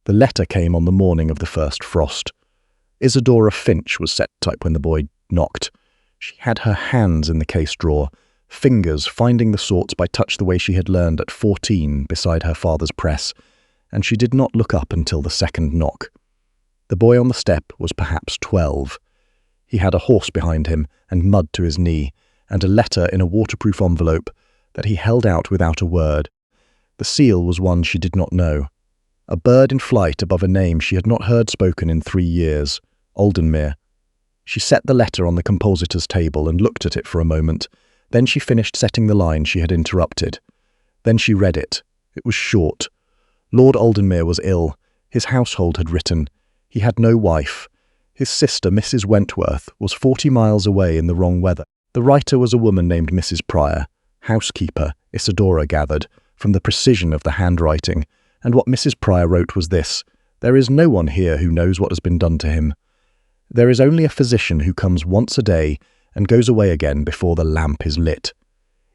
The letter came on the morning of the first frost. Isadora Finch was set type when the boy knocked. She had her hands in the case drawer, fingers finding the sorts by touch the way she had learned at 14 beside her father's press, and she did not look up until the second knock. The boy on the step was perhaps 12. He had a horse behind him and mud to his knee, and a letter in a waterproof envelope that he held out without a word. The seal was one she did not know. A bird in flight above a name she had not heard spoken in 3 years, Aldenmere. She set the letter on the compositor's table and looked at it for a moment. Then she finished setting the line she had interrupted. Then she read it. It was short. Lord Aldenmere was ill. His household had written. He had no wife. His sister, Mrs. Wentworth, was 40 miles away in the wrong weather. The writer was a woman named Mrs. Pryor, housekeeper, Isadora gathered, from the precision of the handwriting, and what Mrs. Pryor wrote was this: "There is no one here who knows what has been done to him. There is only a physician who comes once a day and goes away again before the lamp is lit.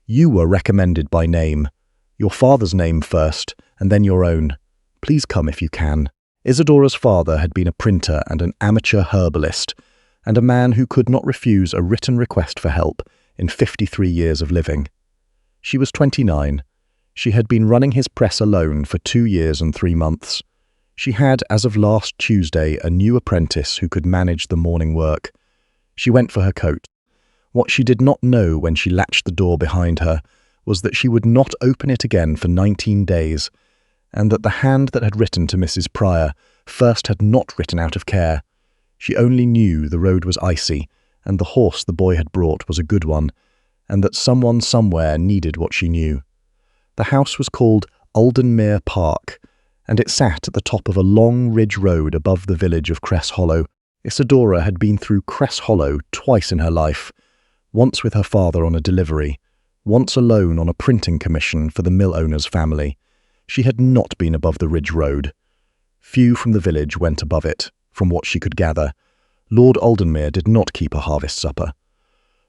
You were recommended by name. Your father's name first, and then your own. Please come if you can." Isadora's father had been a printer and an amateur herbalist, and a man who could not refuse a written request for help in 53 years of living. She was 29. She had been running his press alone for 2 years and 3 months. She had, as of last Tuesday, a new apprentice who could manage the morning work. She went for her coat. What she did not know when she latched the door behind her was that she would not open it again for 19 days, and that the hand that had written to Mrs. Pryor first had not written out of care. She only knew the road was icy, and the horse the boy had brought was a good one, and that someone somewhere needed what she knew. The house was called Aldenmere Park, and it sat at the top of a long ridge road above the village of Cress Hollow. Isadora had been through Cress Hollow twice in her life, once with her father on a delivery, once alone on a printing commission for the mill owner's family. She had not been above the ridge road. Few from the village went above it, from what she could gather. Lord Aldenmere did not keep a harvest supper.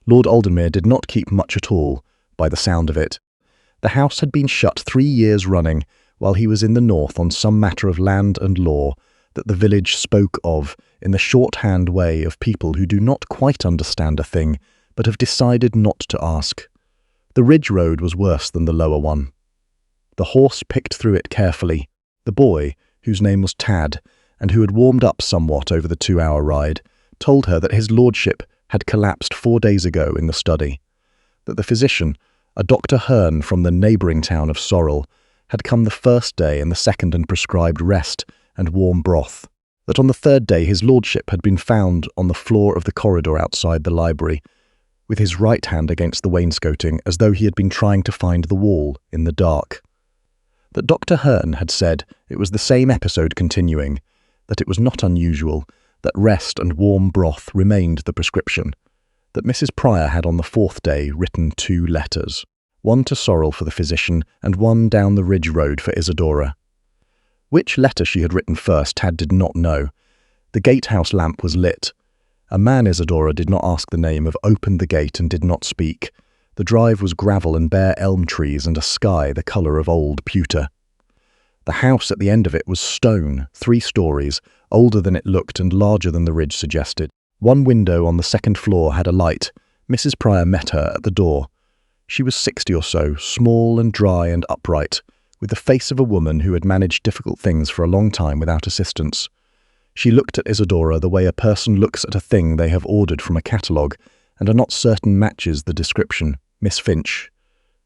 Lord Aldenmere did not keep much at all, by the sound of it. The house had been shut 3 years running, while he was in the north on some matter of land and law that the village spoke of in the shorthand way of people who do not quite understand a thing, but have decided not to ask. The ridge road was worse than the lower one. The horse picked through it carefully. The boy, whose name was Tad, and who had warmed up somewhat over the 2-hour ride, told her that his lordship had collapsed 4 days ago in the study, that the physician, a Dr. Hearn from the neighbouring town of Sorrel, had come the first day and the second and prescribed rest and warm broth, that on the third day his lordship had been found on the floor of the corridor outside the library, with his right hand against the wainscoting as though he had been trying to find the wall in the dark. That Dr. Hearn had said it was the same episode continuing, that it was not unusual, that rest and warm broth remained the prescription, that Mrs. Pryor had on the 4th day written 2 letters, one to Sorrel for the physician and one down the ridge road for Isadora. Which letter she had written first Tad did not know. The gatehouse lamp was lit. A man Isadora did not ask the name of opened the gate and did not speak. The drive was gravel and bare elm trees and a sky the colour of old pewter. The house at the end of it was stone, 3 stories, older than it looked and larger than the ridge suggested. One window on the 2nd floor had a light. Mrs. Pryor met her at the door. She was 60 or so, small and dry and upright, with the face of a woman who had managed difficult things for a long time without assistance. She looked at Isadora the way a person looks at a thing they have ordered from a catalogue and are not certain matches the description. "Miss Finch."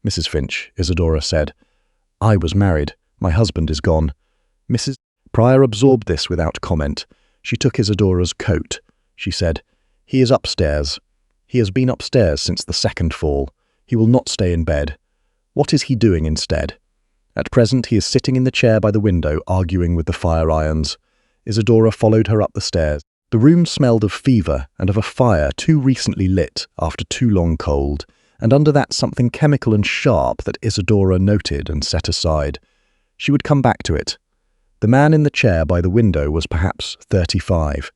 "Mrs. Finch," Isadora said. "I was married. My husband is gone." Mrs. Pryor absorbed this without comment. She took Isadora's coat. She said, "He is upstairs. He has been upstairs since the 2nd fall. He will not stay in bed. What is he doing instead? At present he is sitting in the chair by the window, arguing with the fire irons." Isadora followed her up the stairs. The room smelled of fever and of a fire too recently lit after too long cold, and under that something chemical and sharp that Isadora noted and set aside. She would come back to it. The man in the chair by the window was perhaps 35.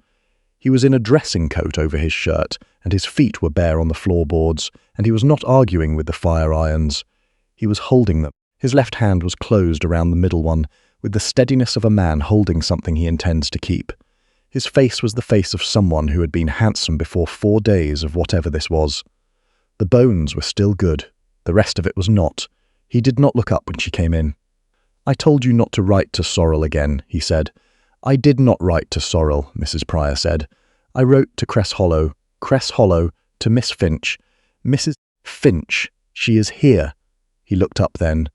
He was in a dressing coat over his shirt, and his feet were bare on the floorboards, and he was not arguing with the fire irons. He was holding them. His left hand was closed around the middle one, with the steadiness of a man holding something he intends to keep. His face was the face of someone who had been handsome before 4 days of whatever this was. The bones were still good. The rest of it was not. He did not look up when she came in. "I told you not to write to Sorrel again," he said. "I did not write to Sorrel," Mrs. Pryor said. "I wrote to Cress Hollow, to Miss Finch. Mrs. Finch, she is here." He looked up then.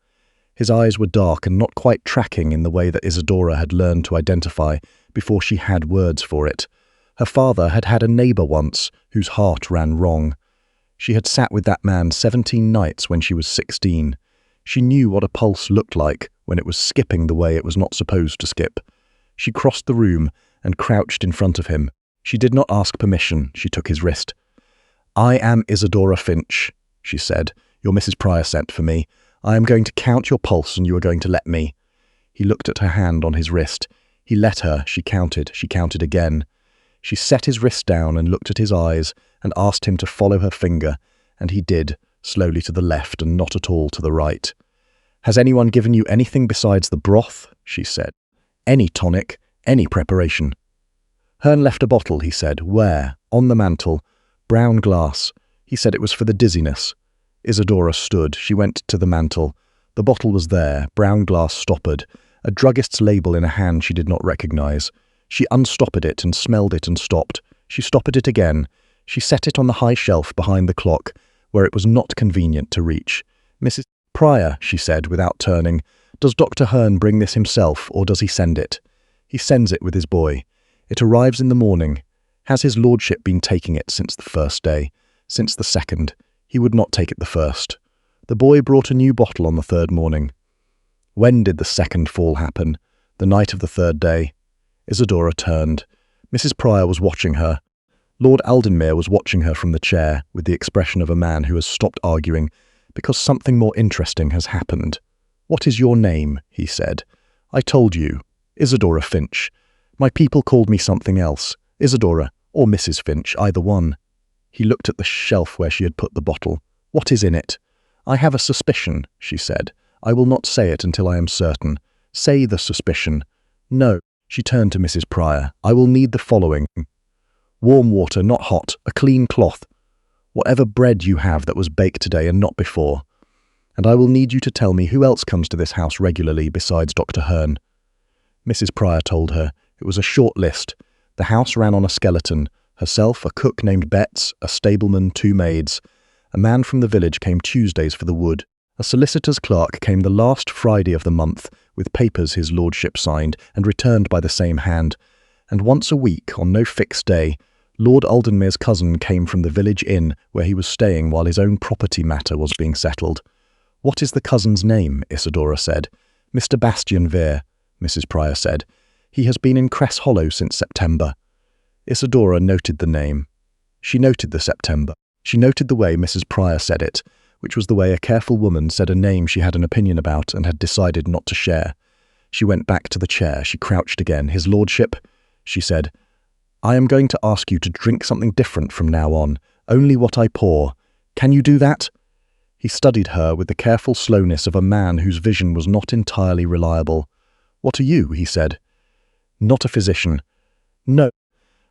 His eyes were dark and not quite tracking in the way that Isadora had learned to identify before she had words for it. Her father had had a neighbour once whose heart ran wrong. She had sat with that man 17 nights when she was 16. She knew what a pulse looked like when it was skipping the way it was not supposed to skip. She crossed the room and crouched in front of him. She did not ask permission. She took his wrist. "I am Isadora Finch," she said. "Your Mrs. Pryor sent for me. I am going to count your pulse and you are going to let me." He looked at her hand on his wrist. He let her. She counted again. She set his wrist down and looked at his eyes and asked him to follow her finger, and he did, slowly to the left and not at all to the right. "Has anyone given you anything besides the broth?" she said. "Any tonic, any preparation?" "Hearn left a bottle," he said. "Where?" "On the mantel. Brown glass. He said it was for the dizziness." Isadora stood. She went to the mantel. The bottle was there, brown glass stoppered, a druggist's label in a hand she did not recognize. She unstoppered it and smelled it and stopped. She stoppered it again. She set it on the high shelf behind the clock, where it was not convenient to reach. "Mrs. Pryor," she said without turning, "does Dr. Hearn bring this himself, or does he send it?" "He sends it with his boy. It arrives in the morning. Has his lordship been taking it since the first day? Since the second? He would not take it the first. The boy brought a new bottle on the third morning." "When did the second fall happen?" "The night of the third day." Isadora turned. Mrs. Pryor was watching her. Lord Aldenmere was watching her from the chair, with the expression of a man who has stopped arguing because something more interesting has happened. "What is your name?" he said. "I told you. Isadora Finch. My people called me something else. Isadora, or Mrs. Finch, either one." He looked at the shelf where she had put the bottle. "What is in it?" "I have a suspicion," she said. "I will not say it until I am certain." "Say the suspicion." "No." She turned to Mrs. Pryor. "I will need the following. Warm water, not hot, a clean cloth. Whatever bread you have that was baked today and not before. And I will need you to tell me who else comes to this house regularly besides Dr. Hearn." Mrs. Pryor told her. It was a short list. The house ran on a skeleton. Herself, a cook named Betts, a stableman, 2 maids. A man from the village came Tuesdays for the wood. A solicitor's clerk came the last Friday of the month with papers his lordship signed and returned by the same hand. And once a week, on no fixed day, Lord Aldenmere's cousin came from the village inn where he was staying while his own property matter was being settled. "What is the cousin's name?" Isadora said. "Mr. Bastian Vere," Mrs. Pryor said. "He has been in Cress Hollow since September." Isadora noted the name. She noted the September. She noted the way Mrs. Pryor said it, which was the way a careful woman said a name she had an opinion about and had decided not to share. She went back to the chair. She crouched again. "His lordship," she said, "I am going to ask you to drink something different from now on. Only what I pour. Can you do that?" He studied her with the careful slowness of a man whose vision was not entirely reliable. "What are you?" he said. "Not a physician." "No.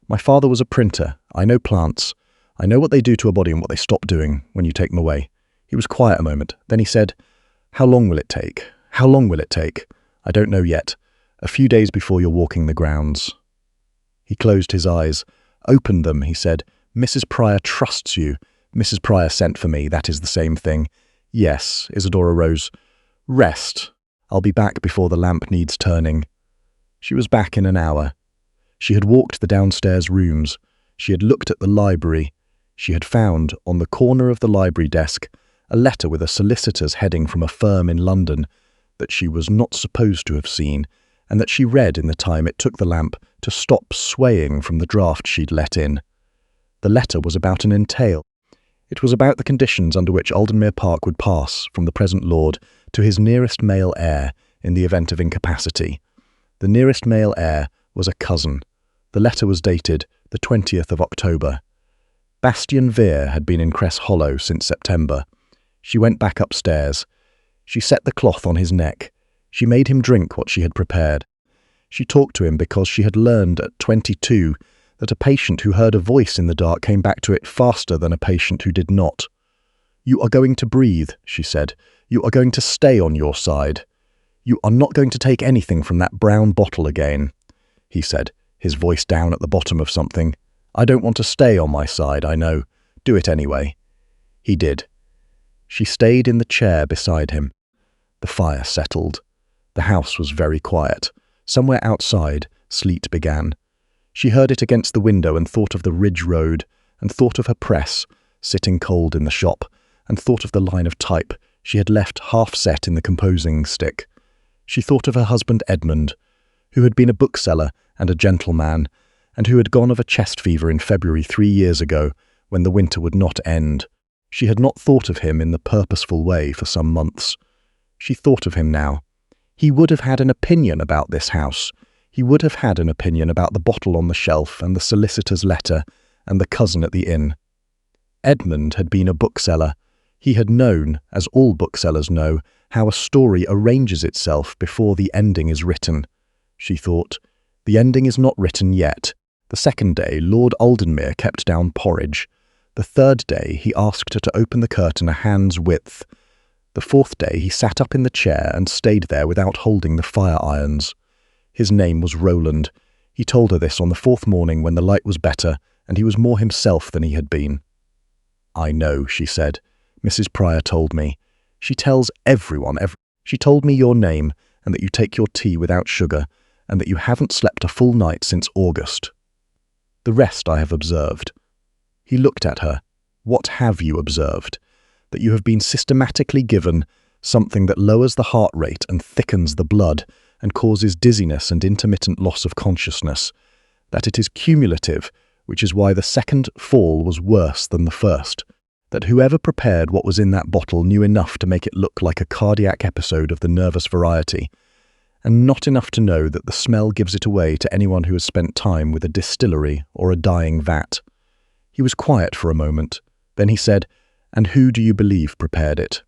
My father was a printer. I know plants. I know what they do to a body and what they stop doing when you take them away." He was quiet a moment. Then he said, "How long will it take? How long will it take?" "I don't know yet. A few days before you're walking the grounds." He closed his eyes. "Open them," he said. "Mrs. Pryor trusts you. Mrs. Pryor sent for me. That is the same thing." "Yes." Isadora rose. "Rest. I'll be back before the lamp needs turning." She was back in an hour. She had walked the downstairs rooms. She had looked at the library. She had found, on the corner of the library desk, a letter with a solicitor's heading from a firm in London that she was not supposed to have seen, and that she read in the time it took the lamp to stop swaying from the draught she'd let in. The letter was about an entail. It was about the conditions under which Aldenmere Park would pass from the present lord to his nearest male heir in the event of incapacity. The nearest male heir was a cousin. The letter was dated the 20th of October. Bastian Vere had been in Cress Hollow since September. She went back upstairs. She set the cloth on his neck. She made him drink what she had prepared. She talked to him because she had learned at 22 that a patient who heard a voice in the dark came back to it faster than a patient who did not. "You are going to breathe," she said. "You are going to stay on your side. You are not going to take anything from that brown bottle again," he said, his voice down at the bottom of something. "I don't want to stay on my side, I know. Do it anyway." He did. She stayed in the chair beside him. The fire settled. The house was very quiet. Somewhere outside, sleet began. She heard it against the window and thought of the ridge road, and thought of her press, sitting cold in the shop, and thought of the line of type she had left half set in the composing stick. She thought of her husband Edmund, who had been a bookseller and a gentleman, and who had gone of a chest fever in February 3 years ago, when the winter would not end. She had not thought of him in the purposeful way for some months. She thought of him now. He would have had an opinion about this house. He would have had an opinion about the bottle on the shelf and the solicitor's letter and the cousin at the inn. Edmund had been a bookseller. He had known, as all booksellers know, how a story arranges itself before the ending is written. She thought, the ending is not written yet. The second day, Lord Aldenmere kept down porridge. The third day, he asked her to open the curtain a hand's width. The fourth day, he sat up in the chair and stayed there without holding the fire irons. His name was Roland. He told her this on the fourth morning when the light was better and he was more himself than he had been. "I know," she said. "Mrs. Pryor told me. She tells everyone. She told me your name and that you take your tea without sugar and that you haven't slept a full night since August. The rest I have observed." He looked at her. "What have you observed? That you have been systematically given something that lowers the heart rate and thickens the blood and causes dizziness and intermittent loss of consciousness. That it is cumulative, which is why the second fall was worse than the first. That whoever prepared what was in that bottle knew enough to make it look like a cardiac episode of the nervous variety, and not enough to know that the smell gives it away to anyone who has spent time with a distillery or a dyeing vat." He was quiet for a moment. Then he said, "And who do you believe prepared it?"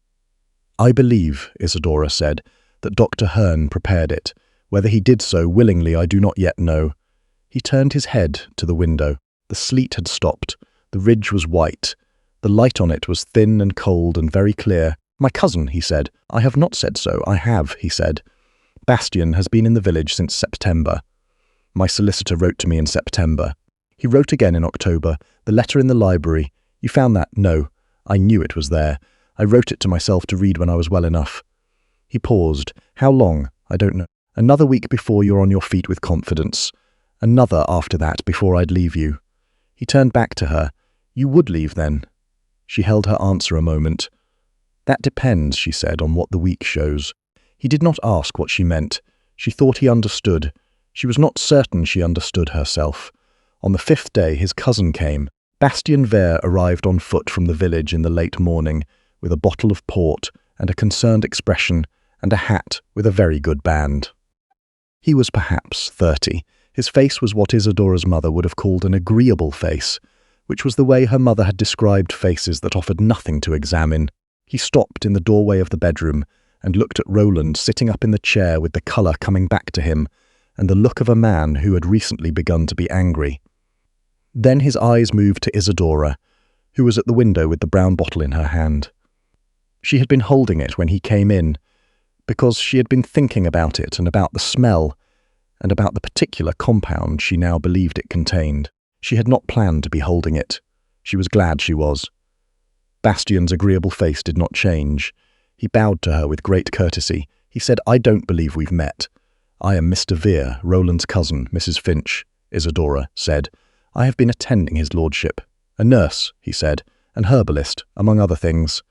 "I believe," Isadora said, "that Dr. Hearn prepared it. Whether he did so willingly I do not yet know." He turned his head to the window. The sleet had stopped. The ridge was white. The light on it was thin and cold and very clear. "My cousin," he said. "I have not said so. I have," he said. "Bastian has been in the village since September. My solicitor wrote to me in September. He wrote again in October. The letter in the library. You found that?" "No. I knew it was there. I wrote it to myself to read when I was well enough." He paused. "How long?" "I don't know. Another week before you're on your feet with confidence. Another after that before I'd leave you." He turned back to her. "You would leave then?" She held her answer a moment. "That depends," she said, "on what the week shows." He did not ask what she meant. She thought he understood. She was not certain she understood herself. On the fifth day his cousin came. Bastien Vere arrived on foot from the village in the late morning, with a bottle of port and a concerned expression and a hat with a very good band. He was perhaps 30. His face was what Isadora's mother would have called an agreeable face, which was the way her mother had described faces that offered nothing to examine. He stopped in the doorway of the bedroom and looked at Roland sitting up in the chair with the colour coming back to him and the look of a man who had recently begun to be angry. Then his eyes moved to Isadora, who was at the window with the brown bottle in her hand. She had been holding it when he came in, because she had been thinking about it and about the smell and about the particular compound she now believed it contained. She had not planned to be holding it. She was glad she was. Bastian's agreeable face did not change. He bowed to her with great courtesy. He said, "I don't believe we've met. I am Mr. Vere, Roland's cousin, Mrs. Finch," Isadora said. "I have been attending his lordship. A nurse," he said, "an herbalist, among other things."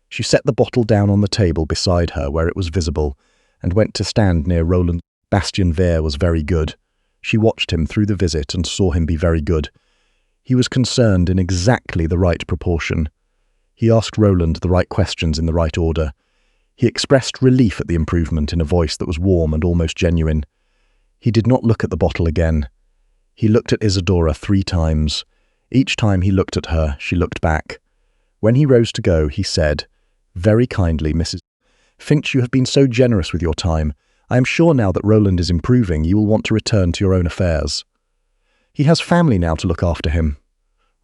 She set the bottle down on the table beside her where it was visible, and went to stand near Roland. Bastien Vere was very good. She watched him through the visit and saw him be very good. He was concerned in exactly the right proportion. He asked Roland the right questions in the right order. He expressed relief at the improvement in a voice that was warm and almost genuine. He did not look at the bottle again. He looked at Isadora 3 times. Each time he looked at her, she looked back. When he rose to go, he said, "Very kindly, Mrs. Finch, you have been so generous with your time. I am sure now that Roland is improving, you will want to return to your own affairs. He has family now to look after him.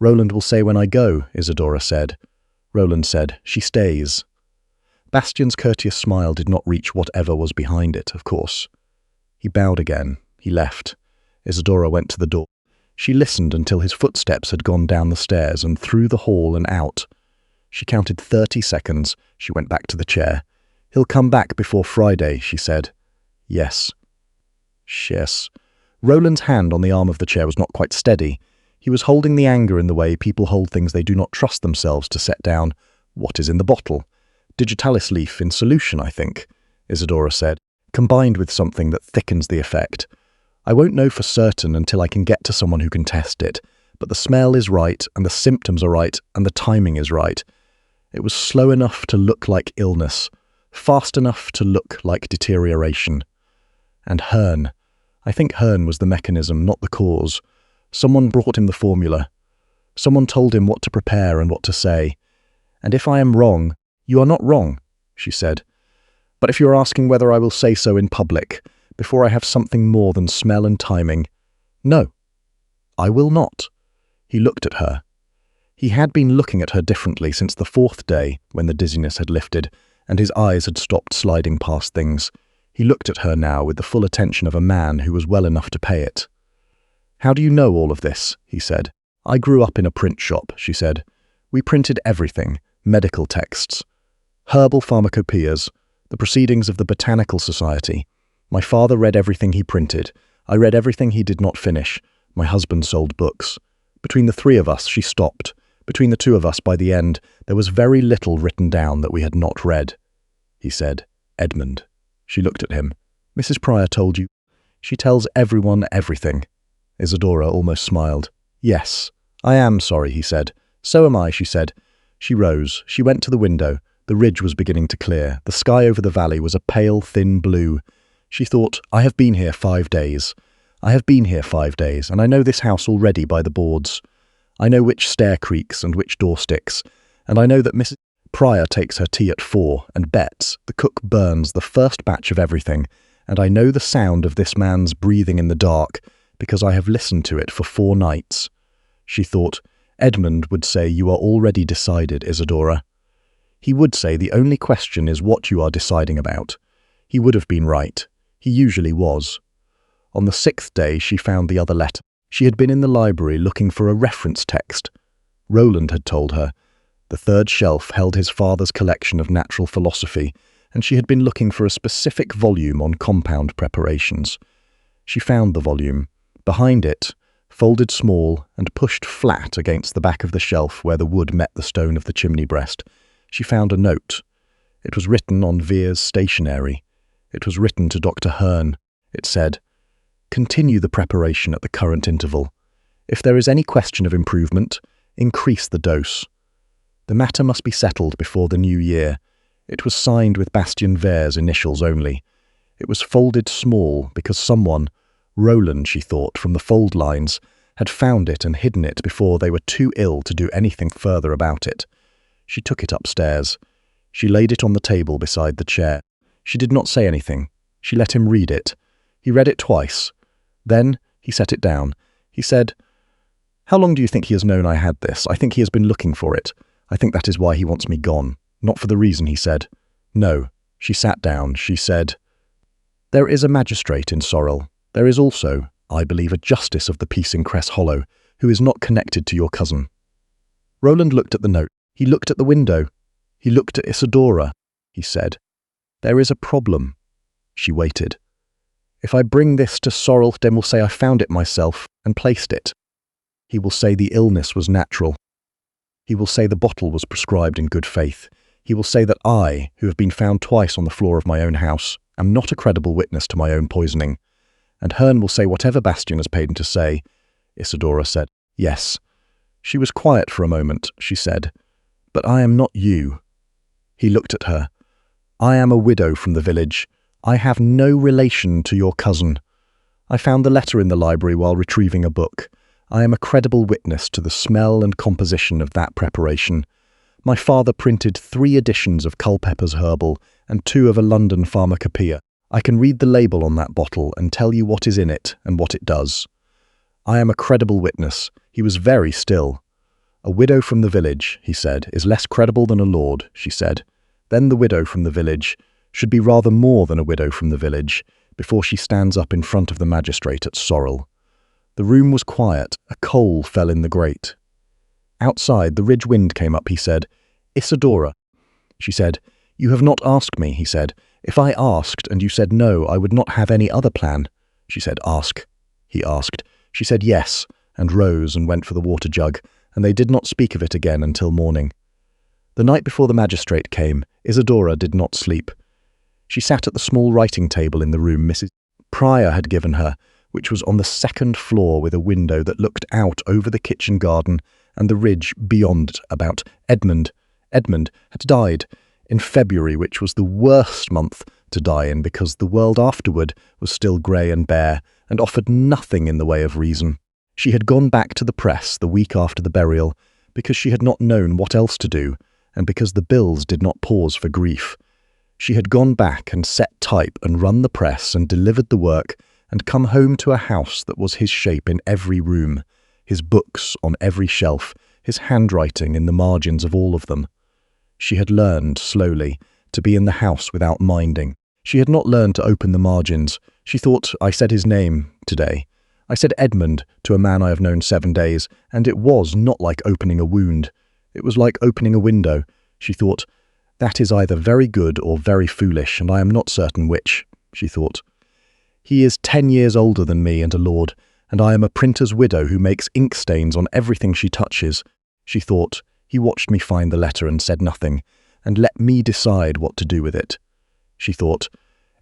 Roland will say when I go, Isadora said. Roland said, she stays. Bastian's courteous smile did not reach whatever was behind it, of course. He bowed again. He left. Isadora went to the door. She listened until his footsteps had gone down the stairs and through the hall and out. She counted 30 seconds. She went back to the chair. He'll come back before Friday, she said. Yes. Yes. Roland's hand on the arm of the chair was not quite steady. He was holding the anger in the way people hold things they do not trust themselves to set down. What is in the bottle? Digitalis leaf in solution, I think, Isadora said, combined with something that thickens the effect. I won't know for certain until I can get to someone who can test it, but the smell is right, and the symptoms are right, and the timing is right. It was slow enough to look like illness, fast enough to look like deterioration. And Hearn. I think Hearn was the mechanism, not the cause. Someone brought him the formula. Someone told him what to prepare and what to say. And if I am wrong, you are not wrong, she said. But if you are asking whether I will say so in public, before I have something more than smell and timing, no, I will not. He looked at her. He had been looking at her differently since the 4th day, when the dizziness had lifted, and his eyes had stopped sliding past things. He looked at her now with the full attention of a man who was well enough to pay it. How do you know all of this? He said. I grew up in a print shop, she said. We printed everything, medical texts, herbal pharmacopoeias, the proceedings of the Botanical Society. My father read everything he printed. I read everything he did not finish. My husband sold books. Between the 3 of us, she stopped. Between the 2 of us, by the end, there was very little written down that we had not read. He said, Edmund. She looked at him. Mrs. Pryor told you. She tells everyone everything. Isadora almost smiled. Yes, I am sorry, he said. So am I, she said. She rose. She went to the window. The ridge was beginning to clear. The sky over the valley was a pale, thin blue. She thought, I have been here 5 days. I have been here 5 days, and I know this house already by the boards. I know which stair creaks and which door sticks, and I know that Mrs. Pryor takes her tea at 4 and bets the cook burns the first batch of everything, and I know the sound of this man's breathing in the dark because I have listened to it for 4 nights. She thought, Edmund would say you are already decided, Isadora. He would say the only question is what you are deciding about. He would have been right. He usually was. On the 6th day she found the other letter. She had been in the library looking for a reference text. Roland had told her. The 3rd shelf held his father's collection of natural philosophy, and she had been looking for a specific volume on compound preparations. She found the volume. Behind it, folded small and pushed flat against the back of the shelf where the wood met the stone of the chimney breast, she found a note. It was written on Vere's stationery. It was written to Dr. Hearn. It said, Continue the preparation at the current interval. If there is any question of improvement, increase the dose. The matter must be settled before the new year. It was signed with Bastian Vere's initials only. It was folded small because someone, Roland, she thought, from the fold lines, had found it and hidden it before they were too ill to do anything further about it. She took it upstairs. She laid it on the table beside the chair. She did not say anything. She let him read it. He read it twice. Then he set it down. He said, How long do you think he has known I had this? I think he has been looking for it. I think that is why he wants me gone. Not for the reason, he said. No. She sat down. She said, There is a magistrate in Sorrel. There is also, I believe, a justice of the peace in Cress Hollow, who is not connected to your cousin. Roland looked at the note. He looked at the window. He looked at Isadora. He said, There is a problem. She waited. If I bring this to Sorrel, then will say I found it myself and placed it. He will say the illness was natural. He will say the bottle was prescribed in good faith. He will say that I, who have been found twice on the floor of my own house, am not a credible witness to my own poisoning. And Hearn will say whatever Bastian has paid him to say. Isadora said, Yes. She was quiet for a moment. She said, But I am not you. He looked at her. I am a widow from the village. I have no relation to your cousin. I found the letter in the library while retrieving a book. I am a credible witness to the smell and composition of that preparation. My father printed 3 editions of Culpepper's Herbal and 2 of a London pharmacopoeia. I can read the label on that bottle and tell you what is in it and what it does. I am a credible witness. He was very still. A widow from the village, he said, is less credible than a lord, she said. Then the widow from the village should be rather more than a widow from the village before she stands up in front of the magistrate at Sorrel. The room was quiet. A coal fell in the grate. Outside, the ridge wind came up, he said. Isadora, she said. You have not asked me, he said. If I asked and you said no, I would not have any other plan. She said, ask. He asked. She said yes, and rose and went for the water jug, and they did not speak of it again until morning. The night before the magistrate came, Isadora did not sleep. She sat at the small writing table in the room Mrs. Pryor had given her, which was on the 2nd floor with a window that looked out over the kitchen garden and the ridge beyond about Edmund. Edmund had died in February, which was the worst month to die in because the world afterward was still grey and bare and offered nothing in the way of reason. She had gone back to the press the week after the burial because she had not known what else to do and because the bills did not pause for grief. She had gone back and set type and run the press and delivered the work and come home to a house that was his shape in every room, his books on every shelf, his handwriting in the margins of all of them. She had learned, slowly, to be in the house without minding. She had not learned to open the margins. She thought, I said his name today. I said Edmund to a man I have known 7 days, and it was not like opening a wound. It was like opening a window. She thought, that is either very good or very foolish, and I am not certain which, she thought. He is 10 years older than me and a lord, and I am a printer's widow who makes ink stains on everything she touches, she thought. He watched me find the letter and said nothing, and let me decide what to do with it. She thought,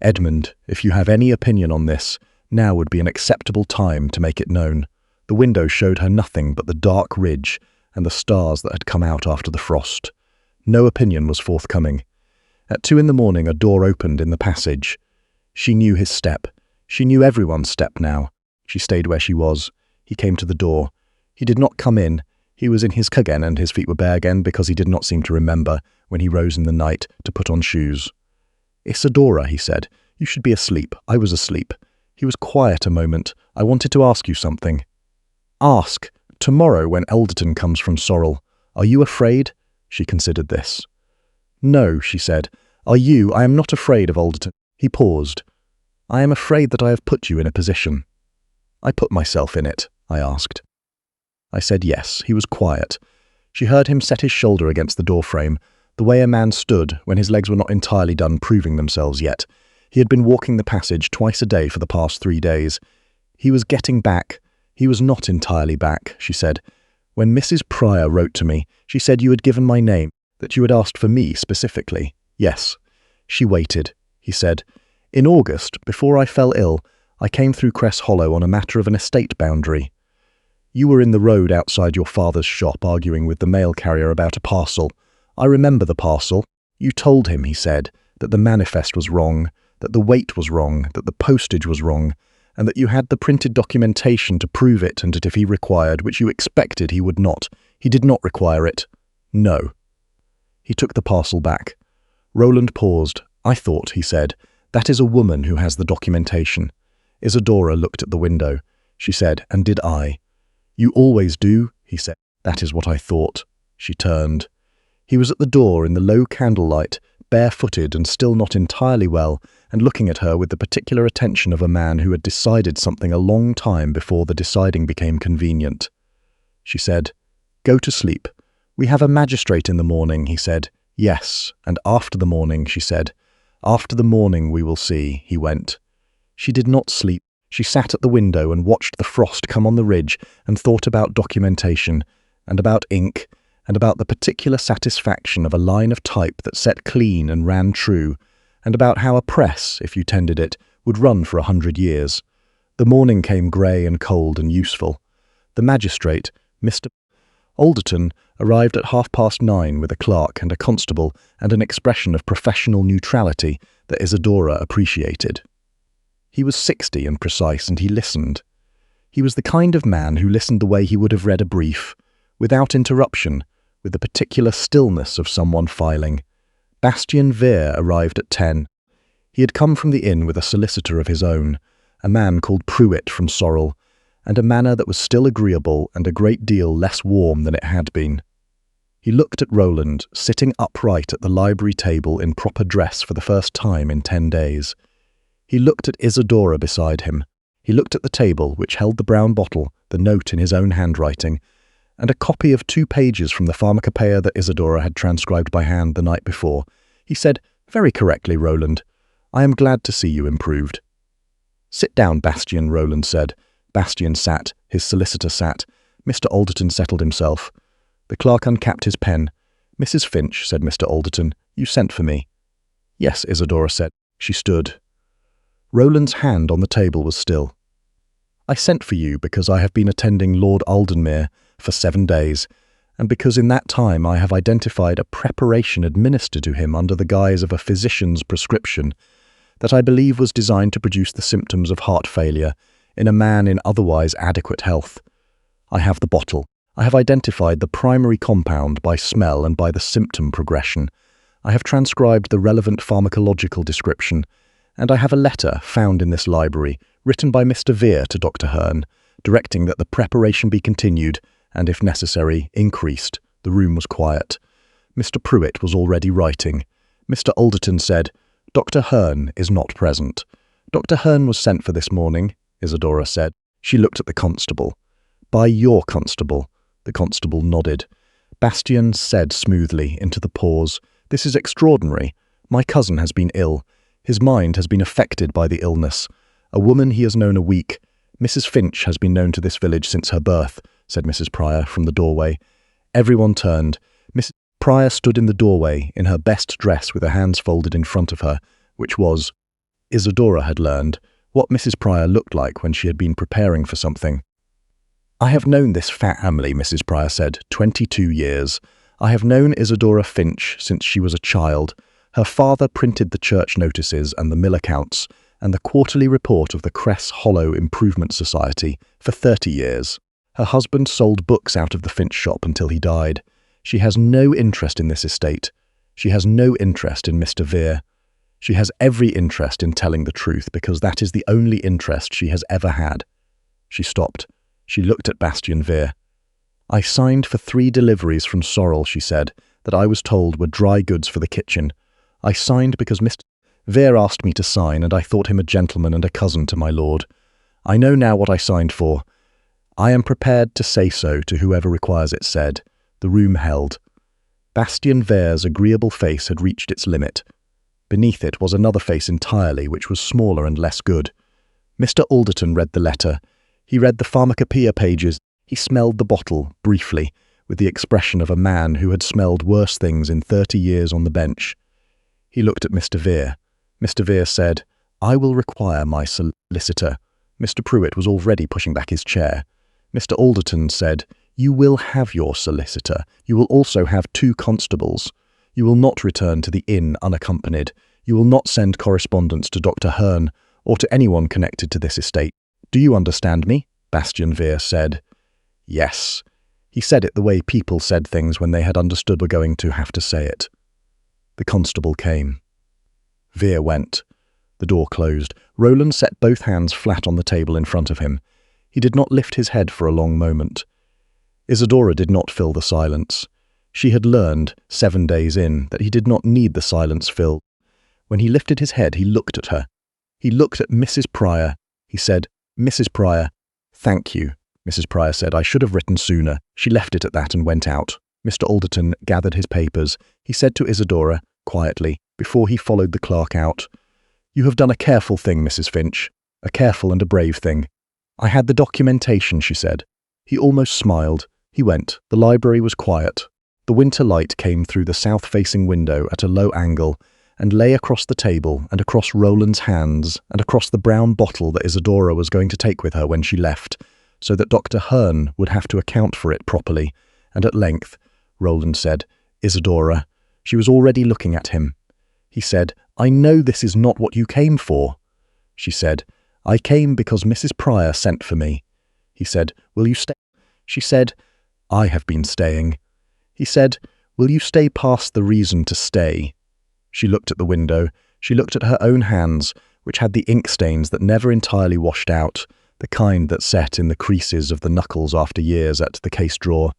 Edmund, if you have any opinion on this, now would be an acceptable time to make it known. The window showed her nothing but the dark ridge and the stars that had come out after the frost. No opinion was forthcoming. At 2 in the morning, a door opened in the passage. She knew his step. She knew everyone's step now. She stayed where she was. He came to the door. He did not come in. He was in his coat again, and his feet were bare again because he did not seem to remember, when he rose in the night, to put on shoes. Isadora, he said, you should be asleep. I was asleep. He was quiet a moment. I wanted to ask you something. Ask. Tomorrow when Elderton comes from Sorrel. Are you afraid? She considered this. No, she said. Are you? I am not afraid of Alderton. He paused. I am afraid that I have put you in a position. I put myself in it, I asked. I said yes. He was quiet. She heard him set his shoulder against the doorframe, the way a man stood when his legs were not entirely done proving themselves yet. He had been walking the passage twice a day for the past 3 days. He was getting back. He was not entirely back, she said. When Mrs. Pryor wrote to me, she said you had given my name, that you had asked for me specifically. Yes. She waited. He said, in August, before I fell ill, I came through Cress Hollow on a matter of an estate boundary. You were in the road outside your father's shop arguing with the mail carrier about a parcel. I remember the parcel. You told him, he said, that the manifest was wrong, that the weight was wrong, that the postage was wrong, and that you had the printed documentation to prove it, and that if he required, which you expected he would not, he did not require it. No. He took the parcel back. Roland paused. I thought, he said, that is a woman who has the documentation. Isadora looked at the window. She said, and did I? You always do, he said. That is what I thought. She turned. He was at the door in the low candlelight, barefooted and still not entirely well, and looking at her with the particular attention of a man who had decided something a long time before the deciding became convenient. She said, go to sleep. We have a magistrate in the morning, he said. Yes, and after the morning, she said. After the morning we will see, he went. She did not sleep. She sat at the window and watched the frost come on the ridge and thought about documentation, and about ink, and about the particular satisfaction of a line of type that set clean and ran true, and about how a press, if you tended it, would run for 100 years. The morning came grey and cold and useful. The magistrate, Mr. Alderton, arrived at 9:30 with a clerk and a constable and an expression of professional neutrality that Isadora appreciated. He was 60 and precise, and he listened. He was the kind of man who listened the way he would have read a brief, without interruption, with the particular stillness of someone filing. Bastien Vere arrived at 10. He had come from the inn with a solicitor of his own, a man called Pruitt from Sorrel, and a manner that was still agreeable and a great deal less warm than it had been. He looked at Roland, sitting upright at the library table in proper dress for the first time in 10 days. He looked at Isidora beside him. He looked at the table, which held the brown bottle, the note in his own handwriting, and a copy of 2 pages from the pharmacopoeia that Isidora had transcribed by hand the night before. He said, "Very correctly, Roland. I am glad to see you improved." "Sit down, Bastien," Roland said. Bastien sat. His solicitor sat. Mr. Alderton settled himself. The clerk uncapped his pen. "Mrs. Finch," said Mr. Alderton, "you sent for me." "Yes," Isidora said. She stood. Roland's hand on the table was still. "I sent for you because I have been attending Lord Aldenmere for 7 days, and because in that time I have identified a preparation administered to him under the guise of a physician's prescription that I believe was designed to produce the symptoms of heart failure in a man in otherwise adequate health. I have the bottle. I have identified the primary compound by smell and by the symptom progression. I have transcribed the relevant pharmacological description, and I have a letter found in this library, written by Mr. Vere to Dr. Hearn, directing that the preparation be continued and, if necessary, increased." The room was quiet. Mr. Pruitt was already writing. Mr. Alderton said, "Dr. Hearn is not present." "Dr. Hearn was sent for this morning," Isidora said. She looked at the constable. "By your constable." The constable nodded. Bastien said smoothly into the pause, "This is extraordinary. My cousin has been ill. His mind has been affected by the illness. A woman he has known a week. Mrs. Finch has been known to this village since her birth," said Mrs. Pryor from the doorway. Everyone turned. Mrs. Pryor stood in the doorway in her best dress with her hands folded in front of her, which was, Isidora had learned, what Mrs. Pryor looked like when she had been preparing for something. "I have known this family," Mrs. Pryor said, 22 years. "I have known Isidora Finch since she was a child. Her father printed the church notices and the mill accounts and the quarterly report of the Cress Hollow Improvement Society for 30 years. Her husband sold books out of the Finch shop until he died. She has no interest in this estate. She has no interest in Mr. Vere. She has every interest in telling the truth because that is the only interest she has ever had." She stopped. She looked at Bastien Vere. "I signed for 3 deliveries from Sorrel," she said, "that I was told were dry goods for the kitchen. I signed because Mr. Vere asked me to sign, and I thought him a gentleman and a cousin to my lord. I know now what I signed for. I am prepared to say so to whoever requires it said." The room held. Bastien Vere's agreeable face had reached its limit. Beneath it was another face entirely, which was smaller and less good. Mr. Alderton read the letter. He read the pharmacopoeia pages. He smelled the bottle, briefly, with the expression of a man who had smelled worse things in 30 years on the bench. He looked at Mr. Vere. Mr. Vere said, "I will require my solicitor." Mr. Pruitt was already pushing back his chair. Mr. Alderton said, "You will have your solicitor. You will also have 2 constables. You will not return to the inn unaccompanied. You will not send correspondence to Dr. Hearn or to anyone connected to this estate. Do you understand me?" Bastien Vere said. "Yes." He said it the way people said things when they had understood were going to have to say it. The constable came. Vere went. The door closed. Roland set both hands flat on the table in front of him. He did not lift his head for a long moment. Isidora did not fill the silence. She had learned, 7 days in, that he did not need the silence filled. When he lifted his head, he looked at her. He looked at Mrs. Pryor. He said, "Mrs. Pryor." "Thank you," Mrs. Pryor said. "I should have written sooner." She left it at that and went out. Mr. Alderton gathered his papers. He said to Isidora, quietly, before he followed the clerk out, "You have done a careful thing, Mrs. Finch. A careful and a brave thing." "I had the documentation," she said. He almost smiled. He went. The library was quiet. The winter light came through the south-facing window at a low angle and lay across the table and across Roland's hands and across the brown bottle that Isidora was going to take with her when she left, so that Dr. Hearn would have to account for it properly. And at length, Roland said, "Isidora." She was already looking at him. He said, "I know this is not what you came for." She said, "I came because Mrs. Pryor sent for me." He said, "Will you stay?" She said, "I have been staying." He said, "Will you stay past the reason to stay?" She looked at the window. She looked at her own hands, which had the ink stains that never entirely washed out, the kind that set in the creases of the knuckles after years at the case drawer.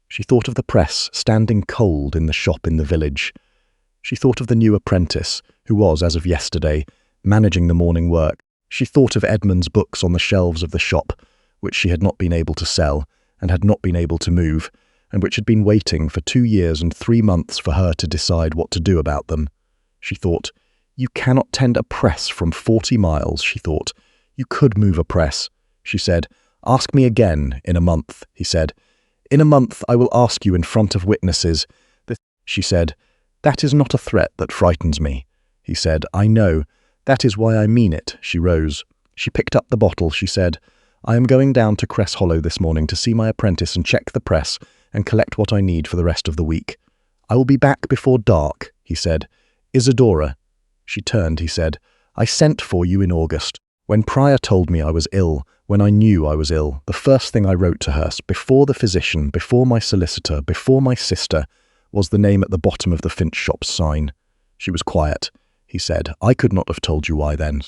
She thought of the press standing cold in the shop in the village. She thought of the new apprentice, who was, as of yesterday, managing the morning work. She thought of Edmund's books on the shelves of the shop, which she had not been able to sell, and had not been able to move, and which had been waiting for 2 years and 3 months for her to decide what to do about them. She thought, "You cannot tend a press from 40 miles, she thought. "You could move a press," she said. "Ask me again in a month," he said. "In a month I will ask you in front of witnesses." She said, "That is not a threat that frightens me." He said, "I know. That is why I mean it." She rose. She picked up the bottle. She said, "I am going down to Cress Hollow this morning to see my apprentice and check the press and collect what I need for the rest of the week. I will be back before dark," he said. "Isadora." She turned. He said, "I sent for you in August. When Pryor told me I was ill, when I knew I was ill, the first thing I wrote to her, before the physician, before my solicitor, before my sister, was the name at the bottom of the Finch shop's sign." She was quiet. He said, "I could not have told you why then.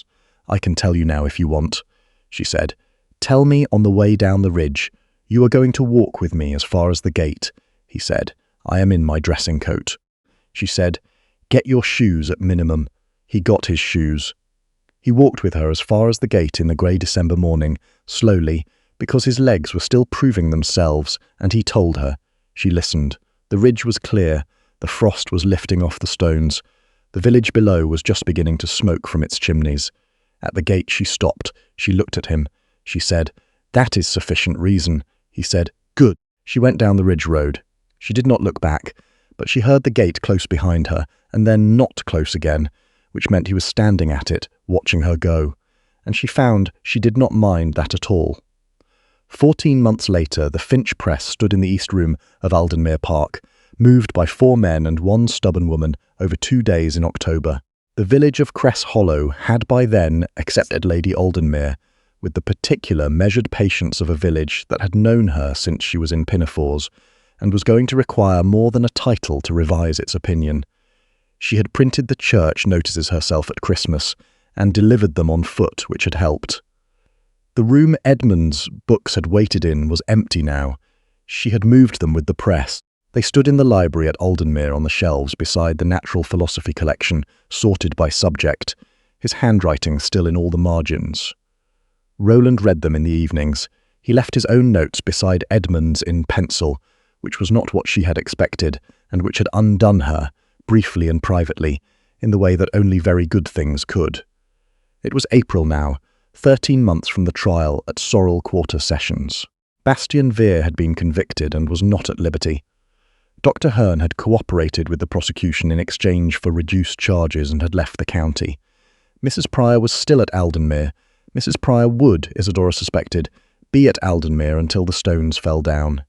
I can tell you now if you want." She said, "Tell me on the way down the ridge. You are going to walk with me as far as the gate." He said, "I am in my dressing coat." She said, "Get your shoes at minimum." He got his shoes. He walked with her as far as the gate in the grey December morning, slowly, because his legs were still proving themselves, and he told her. She listened. The ridge was clear. The frost was lifting off the stones. The village below was just beginning to smoke from its chimneys. At the gate she stopped. She looked at him. She said, "That is sufficient reason." He said, "Good." She went down the ridge road. She did not look back, but she heard the gate close behind her, and then not close again, which meant he was standing at it, watching her go, and she found she did not mind that at all. 14 months later, the Finch press stood in the East Room of Aldenmere Park, moved by 4 men and 1 stubborn woman over 2 days in October. The village of Cress Hollow had by then accepted Lady Aldenmere, with the particular measured patience of a village that had known her since she was in pinafores, and was going to require more than a title to revise its opinion. She had printed the church notices herself at Christmas, and delivered them on foot, which had helped. The room Edmund's books had waited in was empty now. She had moved them with the press. They stood in the library at Aldenmere on the shelves beside the natural philosophy collection, sorted by subject, his handwriting still in all the margins. Roland read them in the evenings. He left his own notes beside Edmund's in pencil, which was not what she had expected, and which had undone her, briefly and privately, in the way that only very good things could. It was April now, 13 months from the trial at Sorrel Quarter Sessions. Bastian Vere had been convicted and was not at liberty. Dr. Hearn had cooperated with the prosecution in exchange for reduced charges and had left the county. Mrs. Pryor was still at Aldenmere. Mrs. Pryor would, Isadora suspected, be at Aldenmere until the stones fell down.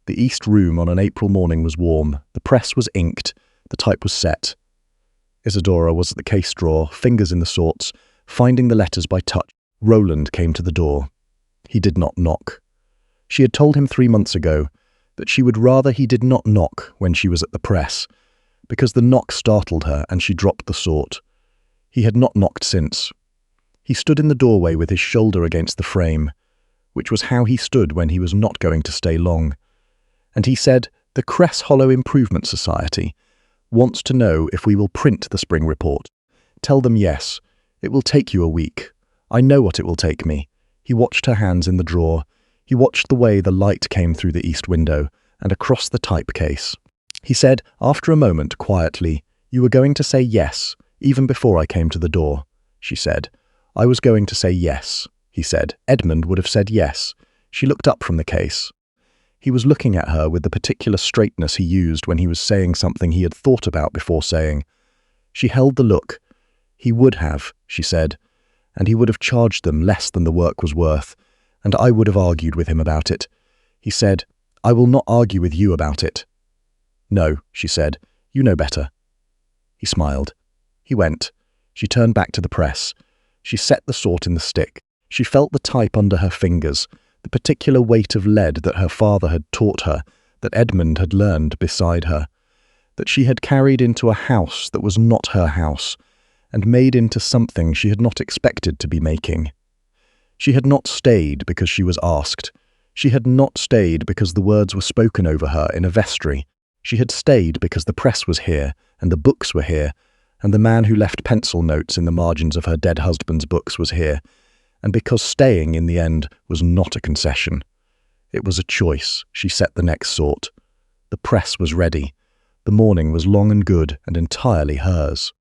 The East Room on an April morning was warm. The press was inked. The type was set. Isadora was at the case drawer, fingers in the sorts, finding the letters by touch. Roland came to the door. He did not knock. She had told him 3 months ago that she would rather he did not knock when she was at the press, because the knock startled her and she dropped the sort. He had not knocked since. He stood in the doorway with his shoulder against the frame, which was how he stood when he was not going to stay long. And he said, "The Cress Hollow Improvement Society wants to know if we will print the spring report. Tell them yes. It will take you a week. I know what it will take me." He watched her hands in the drawer. He watched the way the light came through the east window and across the type case. He said, after a moment, quietly, "You were going to say yes, even before I came to the door." She said, "I was going to say yes," he said. Edmund would have said yes. She looked up from the case. He was looking at her with the particular straightness he used when he was saying something he had thought about before saying. She held the look. "He would have," she said, "and he would have charged them less than the work was worth, and I would have argued with him about it." He said, "I will not argue with you about it." "No," she said, "you know better." He smiled. He went. She turned back to the press. She set the sort in the stick. She felt the type under her fingers, the particular weight of lead that her father had taught her, that Edmund had learned beside her, that she had carried into a house that was not her house, and made into something she had not expected to be making. She had not stayed because she was asked. She had not stayed because the words were spoken over her in a vestry. She had stayed because the press was here, and the books were here, and the man who left pencil notes in the margins of her dead husband's books was here, and because staying, in the end, was not a concession. It was a choice. She set the next sort. The press was ready. The morning was long and good and entirely hers.